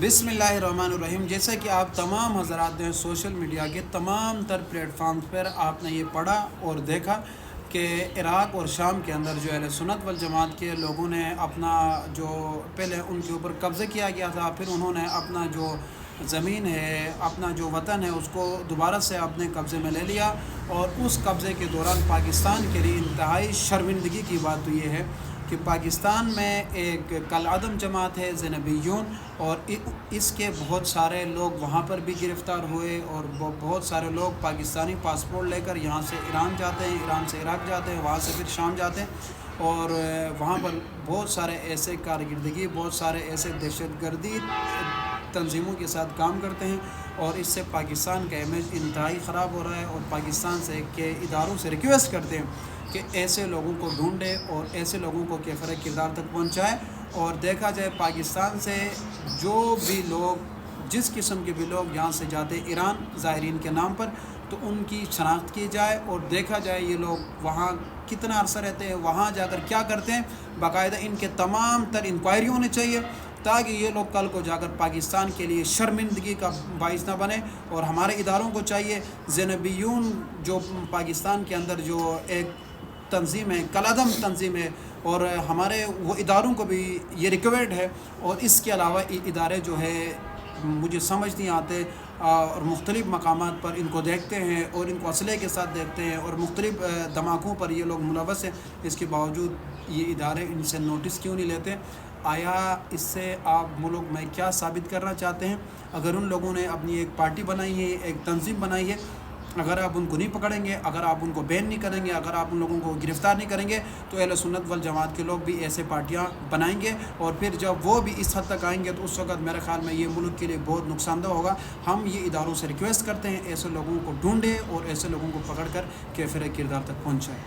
بسم اللہ الرحمن الرحیم۔ جیسا کہ آپ تمام حضرات نے سوشل میڈیا کے تمام تر پلیٹ فارمز پر آپ نے یہ پڑھا اور دیکھا کہ عراق اور شام کے اندر جو اہل سنت والجماعت کے لوگوں نے اپنا جو پہلے ان کے اوپر قبضہ کیا گیا تھا، پھر انہوں نے اپنا جو زمین ہے، اپنا جو وطن ہے، اس کو دوبارہ سے اپنے قبضے میں لے لیا۔ اور اس قبضے کے دوران پاکستان کے لیے انتہائی شرمندگی کی بات تو یہ ہے کہ پاکستان میں ایک کالعدم جماعت ہے زینبیون، اور اس کے بہت سارے لوگ وہاں پر بھی گرفتار ہوئے، اور بہت سارے لوگ پاکستانی پاسپورٹ لے کر یہاں سے ایران جاتے ہیں، ایران سے عراق جاتے ہیں، وہاں سے پھر شام جاتے ہیں، اور وہاں پر بہت سارے ایسے کارکردگی، بہت سارے ایسے دہشت گردی تنظیموں کے ساتھ کام کرتے ہیں، اور اس سے پاکستان کا امیج انتہائی خراب ہو رہا ہے۔ اور پاکستان سے کے اداروں سے ریکویسٹ کرتے ہیں کہ ایسے لوگوں کو ڈھونڈے اور ایسے لوگوں کو کیفر کردار تک پہنچائے۔ اور دیکھا جائے پاکستان سے جو بھی لوگ، جس قسم کے بھی لوگ یہاں سے جاتے ایران زائرین کے نام پر، تو ان کی شناخت کی جائے اور دیکھا جائے یہ لوگ وہاں کتنا عرصہ رہتے ہیں، وہاں جا کر کیا کرتے ہیں، باقاعدہ ان کے تمام تر انکوائری ہونی چاہیے، تاکہ یہ لوگ کل کو جا کر پاکستان کے لیے شرمندگی کا باعث نہ بنے۔ اور ہمارے اداروں کو چاہیے، زینبیون جو پاکستان کے اندر جو ایک تنظیم ہے، کالعدم تنظیم ہے، اور ہمارے وہ اداروں کو بھی یہ ریکویرڈ ہے۔ اور اس کے علاوہ ادارے جو ہے مجھے سمجھ نہیں آتے، اور مختلف مقامات پر ان کو دیکھتے ہیں اور ان کو اسلحے کے ساتھ دیکھتے ہیں، اور مختلف دھماکوں پر یہ لوگ ملوث ہیں، اس کے باوجود یہ ادارے ان سے نوٹس کیوں نہیں لیتے؟ آیا اس سے آپ ملک میں کیا ثابت کرنا چاہتے ہیں؟ اگر ان لوگوں نے اپنی ایک پارٹی بنائی ہے، ایک تنظیم بنائی ہے، اگر آپ ان کو نہیں پکڑیں گے، اگر آپ ان کو بین نہیں کریں گے، اگر آپ ان لوگوں کو گرفتار نہیں کریں گے، تو اہل سنت والجماعت کے لوگ بھی ایسے پارٹیاں بنائیں گے، اور پھر جب وہ بھی اس حد تک آئیں گے تو اس وقت میرے خیال میں یہ ملک کے لیے بہت نقصان دہ ہوگا۔ ہم یہ اداروں سے ریکویسٹ کرتے ہیں ایسے لوگوں کو ڈھونڈیں اور ایسے لوگوں کو پکڑ کر کیفر کردار تک پہنچائیں۔